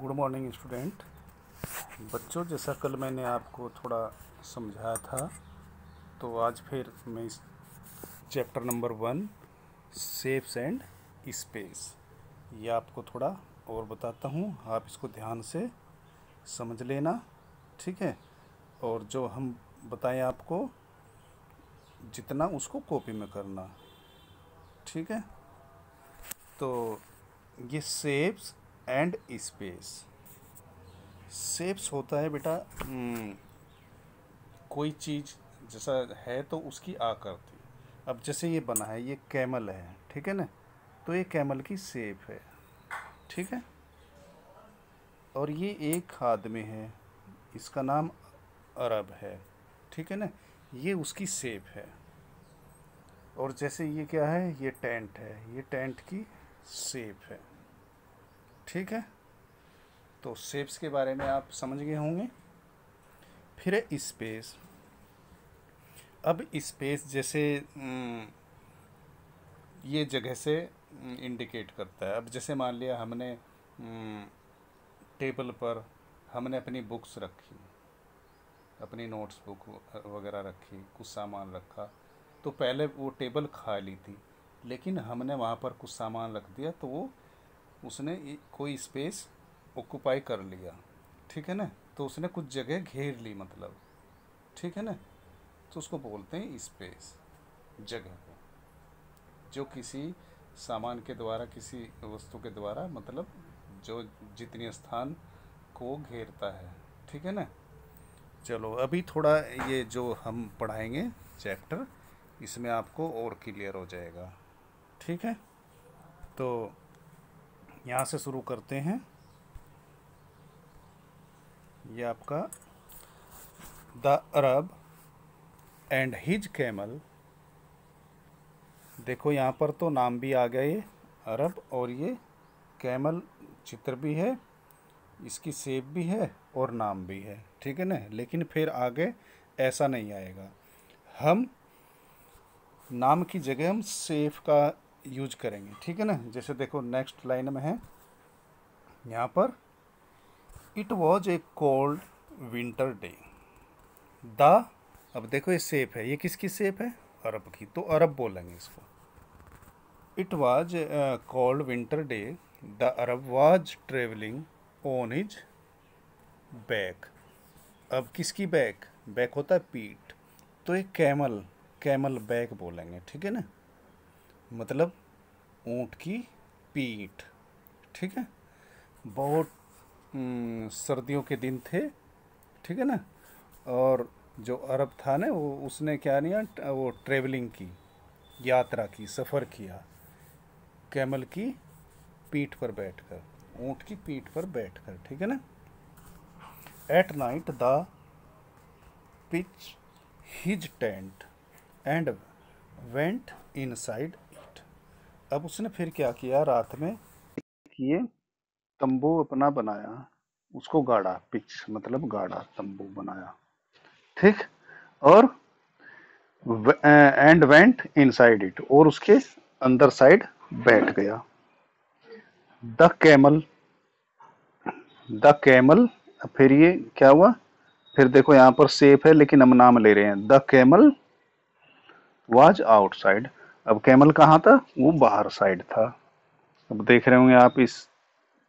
Good morning student. बच्चों, जैसा कल मैंने आपको थोड़ा समझाया था, तो आज फिर मैं इस chapter number 1 shapes and space ये आपको थोड़ा और बताता हूँ। आप इसको ध्यान से समझ लेना, ठीक है। और जो हम बताएं आपको जितना उसको कॉपी में करना, ठीक है। तो ये शेप्स एंड स्पेस। शेप्स होता है बेटा कोई चीज़ जैसा है तो उसकी आकृति। अब जैसे ये बना है, ये कैमल है, ठीक है ना। तो ये कैमल की शेप है, ठीक है। और ये एक आदमी है, इसका नाम अरब है, ठीक है ना। ये उसकी शेप है। और जैसे ये क्या है, ये टेंट है, ये टेंट की शेप है, ठीक है। तो शेप्स के बारे में आप समझ गए होंगे। फिर है स्पेस। अब स्पेस जैसे ये जगह से इंडिकेट करता है। अब जैसे मान लिया हमने टेबल पर हमने अपनी बुक्स रखी, अपनी नोट्स बुक वगैरह रखी, कुछ सामान रखा, तो पहले वो टेबल खाली थी, लेकिन हमने वहाँ पर कुछ सामान रख दिया तो वो उसने कोई स्पेस ऑक्यूपाई कर लिया, ठीक है ना। तो उसने कुछ जगह घेर ली, मतलब, ठीक है ना। तो उसको बोलते हैं स्पेस, जगह को, जो किसी सामान के द्वारा, किसी वस्तु के द्वारा, मतलब जो जितनी स्थान को घेरता है, ठीक है ना। चलो अभी थोड़ा ये जो हम पढ़ाएंगे चैप्टर, इसमें आपको और क्लियर हो जाएगा, ठीक है। तो यहाँ से शुरू करते हैं। ये आपका the Arab and his camel. देखो यहाँ पर तो नाम भी आ गया, ये अरब, और ये कैमल चित्र भी है, इसकी शेप भी है और नाम भी है, ठीक है ना। लेकिन फिर आगे ऐसा नहीं आएगा, हम नाम की जगह हम शेप का यूज करेंगे, ठीक है ना। जैसे देखो नेक्स्ट लाइन में है यहाँ पर, it was a cold winter day the. अब देखो ये शेप है, ये किसकी शेप है, अरब की, तो अरब बोलेंगे इसको। It was cold winter day the Arab was travelling on his back. अब किसकी बैक, बैक होता है पीठ, तो एक कैमल, कैमल बैक बोलेंगे, ठीक है ना। मतलब ऊँट की पीठ, ठीक है। बहुत सर्दियों के दिन थे, ठीक है ना। और जो अरब था ना, वो उसने क्या नहीं, वो ट्रेवलिंग की, यात्रा की, सफ़र किया कैमल की पीठ पर बैठकर, ऊँट की पीठ पर बैठकर, ठीक है ना। At night the pitch his tent and went inside it. अब उसने फिर क्या किया, रात में किए तंबू अपना बनाया, उसको गाड़ा, पिच मतलब गाड़ा, तंबू बनाया, ठीक। और एंड वेंट इनसाइड इट, और उसके अंदर साइड बैठ गया। द कैमल, द कैमल, फिर ये क्या हुआ, फिर देखो यहाँ पर सेफ है लेकिन हम नाम ले रहे हैं। The camel was outside. अब कैमल कहाँ था, वो बाहर साइड था। अब देख रहे होंगे आप इस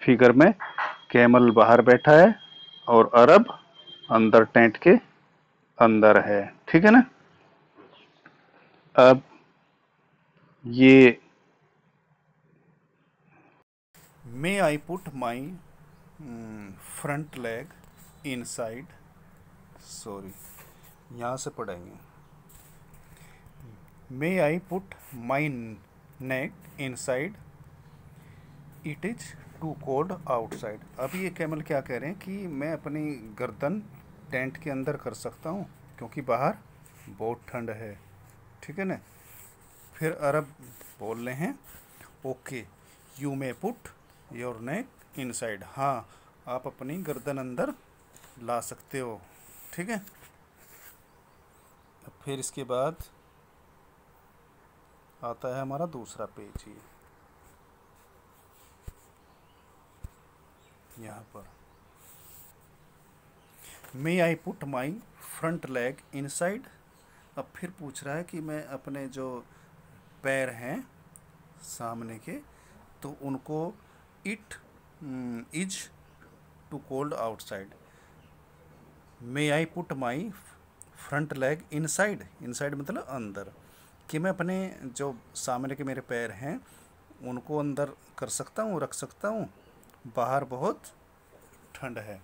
फिगर में, कैमल बाहर बैठा है और अरब अंदर टेंट के अंदर है, ठीक है ना। अब ये may I put my front leg inside, sorry यहाँ से पढ़ेंगे, may I put my neck inside it is too cold outside. अब ये कैमल क्या कह रहे हैं कि मैं अपनी गर्दन टेंट के अंदर कर सकता हूँ क्योंकि बाहर बहुत ठंड है, ठीक है ना। फिर अरब बोल रहे हैं, okay you may put your neck inside, हाँ आप अपनी गर्दन अंदर ला सकते हो, ठीक है। फिर इसके बाद आता है हमारा दूसरा पेज। यहाँ पर may I put my front leg inside. अब फिर पूछ रहा है कि मैं अपने जो पैर हैं सामने के, तो उनको it is too cold outside. May I put my front leg inside, inside मतलब अंदर, कि मैं अपने जो सामने के मेरे पैर हैं उनको अंदर कर सकता हूँ, रख सकता हूँ, बाहर बहुत ठंड है।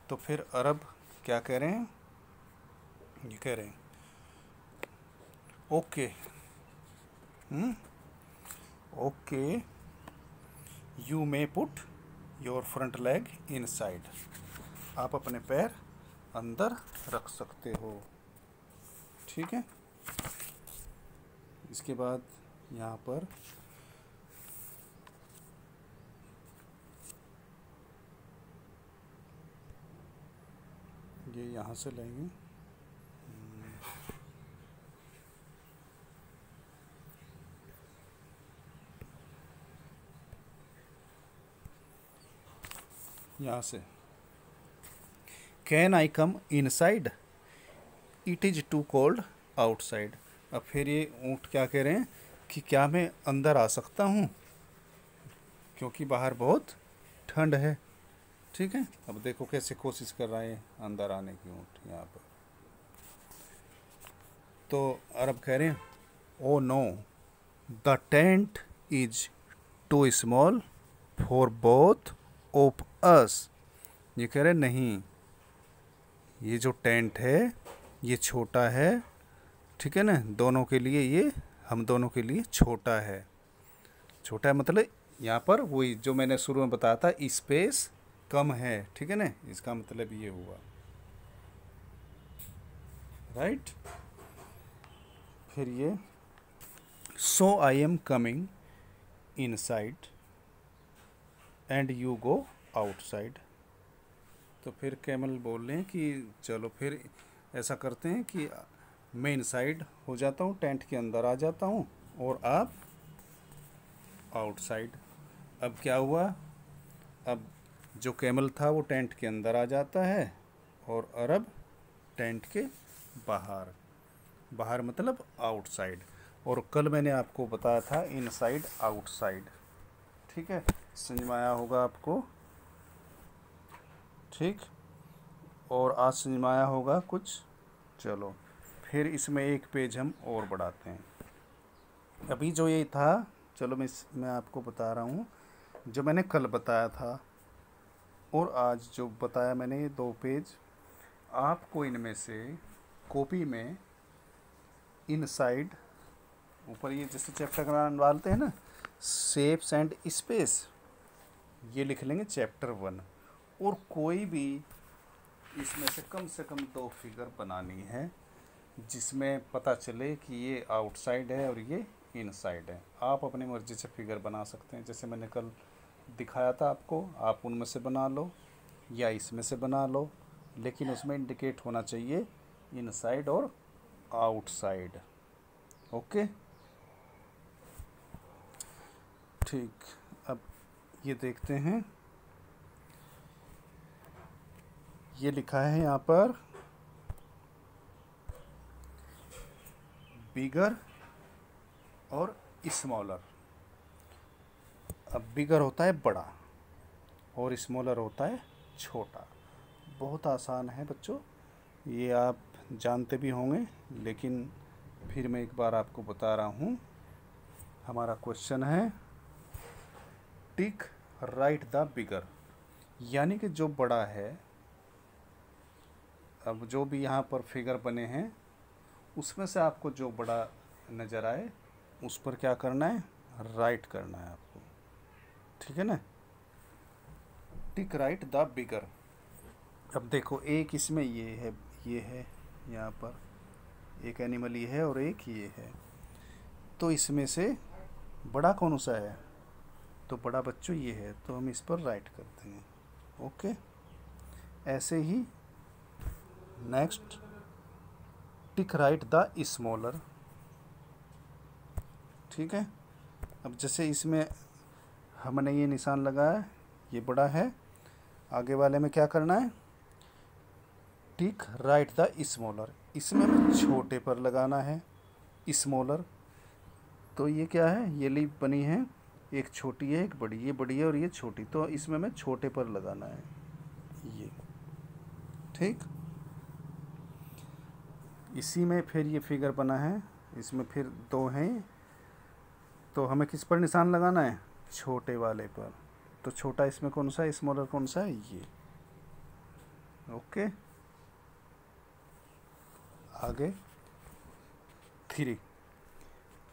तो फिर अरब क्या कह रहे हैं, ये कह रहे हैं okay, okay you may put your front leg inside, आप अपने पैर अंदर रख सकते हो। ठीक है। इसके बाद यहाँ पर ये यहाँ से लेंगे, यहाँ से can I come inside, it is too cold outside. अब फिर ये ऊँट क्या कह रहे हैं कि क्या मैं अंदर आ सकता हूँ क्योंकि बाहर बहुत ठंड है। ठीक है। अब देखो कैसे कोशिश कर रहा है अंदर आने की ऊँट यहाँ पर। तो अरब कह रहे हैं oh no the tent is too small for both of us. ये कह रहे नहीं, ये जो टेंट है ये छोटा है, ठीक है ना, दोनों के लिए, ये हम दोनों के लिए छोटा है। छोटा है मतलब यहाँ पर वही जो मैंने शुरू में बताया था, स्पेस कम है, ठीक है ना, इसका मतलब ये हुआ, राइट। फिर ये so I am coming inside and you go outside. तो फिर कैमल बोल रहे हैं कि चलो फिर ऐसा करते हैं कि मैं इनसाइड हो जाता हूँ, टेंट के अंदर आ जाता हूँ और आप आउटसाइड। अब क्या हुआ, अब जो कैमल था वो टेंट के अंदर आ जाता है और अरब टेंट के बाहर, बाहर मतलब आउटसाइड। और कल मैंने आपको बताया था इनसाइड आउटसाइड, ठीक है, समझ में आया होगा आपको, ठीक। और आज समझ में आया होगा कुछ। चलो फिर इसमें एक पेज हम और बढ़ाते हैं। अभी जो ये था, चलो मैं आपको बता रहा हूँ जो मैंने कल बताया था और आज जो बताया मैंने, ये 2 पेज आपको इनमें से कॉपी में इनसाइड ऊपर ये जैसे चैप्टर का नाम डालते हैं ना, शेप्स एंड स्पेस, ये लिख लेंगे चैप्टर 1। और कोई भी इसमें से कम 2 फिगर बनानी है जिसमें पता चले कि ये आउटसाइड है और ये इनसाइड है। आप अपनी मर्ज़ी से फिगर बना सकते हैं, जैसे मैंने कल दिखाया था आपको, आप उनमें से बना लो या इसमें से बना लो, लेकिन उसमें इंडिकेट होना चाहिए इनसाइड और आउटसाइड। ओके, ठीक। अब ये देखते हैं, ये लिखा है यहाँ पर बिगर और स्मॉलर। अब बिगर होता है बड़ा और स्मॉलर होता है छोटा। बहुत आसान है बच्चों, ये आप जानते भी होंगे, लेकिन फिर मैं एक बार आपको बता रहा हूँ। हमारा क्वेश्चन है टिक राइट द बिगर, यानी कि जो बड़ा है, अब जो भी यहाँ पर फिगर बने हैं उसमें से आपको जो बड़ा नज़र आए उस पर क्या करना है, राइट करना है आपको, ठीक है ना। टिक राइट द बिगर। अब देखो एक इसमें ये है यहाँ पर एक एनिमल ये है और एक ये है, तो इसमें से बड़ा कौन सा है, तो बड़ा बच्चों ये है, तो हम इस पर राइट करते हैं। ओके, ऐसे ही next tick right the smaller, ठीक है। अब जैसे इसमें हमने ये निशान लगाया, ये बड़ा है आगे वाले में क्या करना है, टिक राइट द स्मॉलर, इसमें हमें छोटे पर लगाना है स्मॉलर। तो ये क्या है, ये लीफ बनी है, एक छोटी है एक बड़ी, ये बड़ी है और ये छोटी, तो इसमें हमें छोटे पर लगाना है ये, ठीक। इसी में फिर ये फिगर बना है, इसमें फिर दो हैं, तो हमें किस पर निशान लगाना है, छोटे वाले पर। तो छोटा इसमें कौन सा है, स्मॉलर कौन सा है, ये। ओके, आगे 3,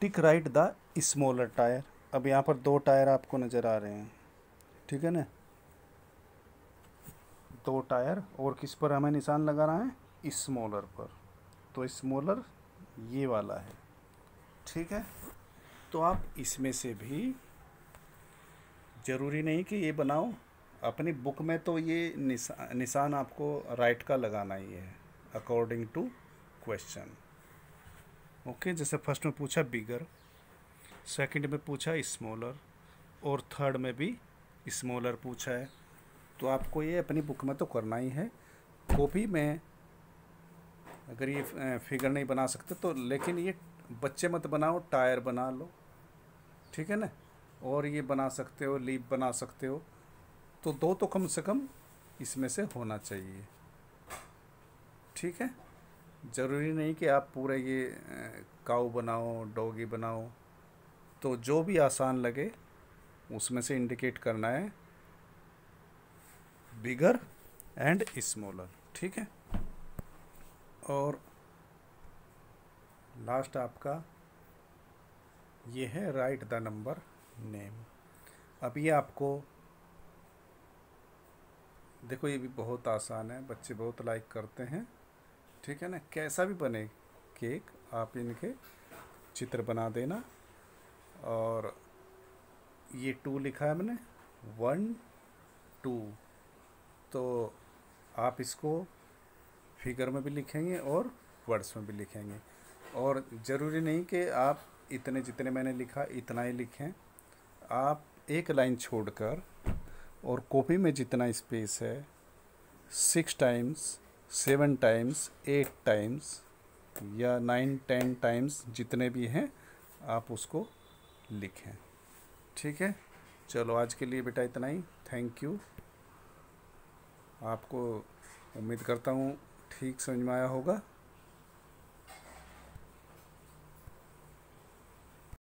टिक राइट द स्मॉलर टायर। अब यहाँ पर 2 टायर आपको नज़र आ रहे हैं, ठीक है ना, 2 टायर, और किस पर हमें निशान लगाना है, स्मॉलर पर। तो स्मॉलर ये वाला है, ठीक है। तो आप इसमें से भी, ज़रूरी नहीं कि ये बनाओ, अपनी बुक में तो ये निशान आपको राइट का लगाना ही है अकॉर्डिंग टू क्वेश्चन। ओके, जैसे फर्स्ट में पूछा बिगर, सेकंड में पूछा स्मॉलर, और थर्ड में भी स्मॉलर पूछा है। तो आपको ये अपनी बुक में तो करना ही है। कॉपी में अगर ये फिगर नहीं बना सकते तो, लेकिन ये बच्चे मत बनाओ, टायर बना लो, ठीक है ना। और ये बना सकते हो, लीफ बना सकते हो, तो 2 तो कम से कम इसमें से होना चाहिए, ठीक है। ज़रूरी नहीं कि आप पूरे ये काऊ बनाओ, डॉगी बनाओ, तो जो भी आसान लगे उसमें से इंडिकेट करना है बिगर एंड स्मॉलर, ठीक है। और लास्ट आपका ये है राइट द नंबर नेम। अब ये आपको देखो, ये भी बहुत आसान है, बच्चे बहुत लाइक करते हैं, ठीक है ना। कैसा भी बने केक, आप इनके चित्र बना देना। और ये 2 लिखा है मैंने, 1 2, तो आप इसको फिगर में भी लिखेंगे और वर्ड्स में भी लिखेंगे। और ज़रूरी नहीं कि आप इतने जितने मैंने लिखा इतना ही लिखें, आप एक लाइन छोड़कर, और कॉपी में जितना स्पेस है 6 टाइम्स 7 टाइम्स 8 टाइम्स या 9 10 टाइम्स जितने भी हैं आप उसको लिखें, ठीक है। चलो आज के लिए बेटा इतना ही, थैंक यू। आपको उम्मीद करता हूँ ठीक समझ में आया होगा।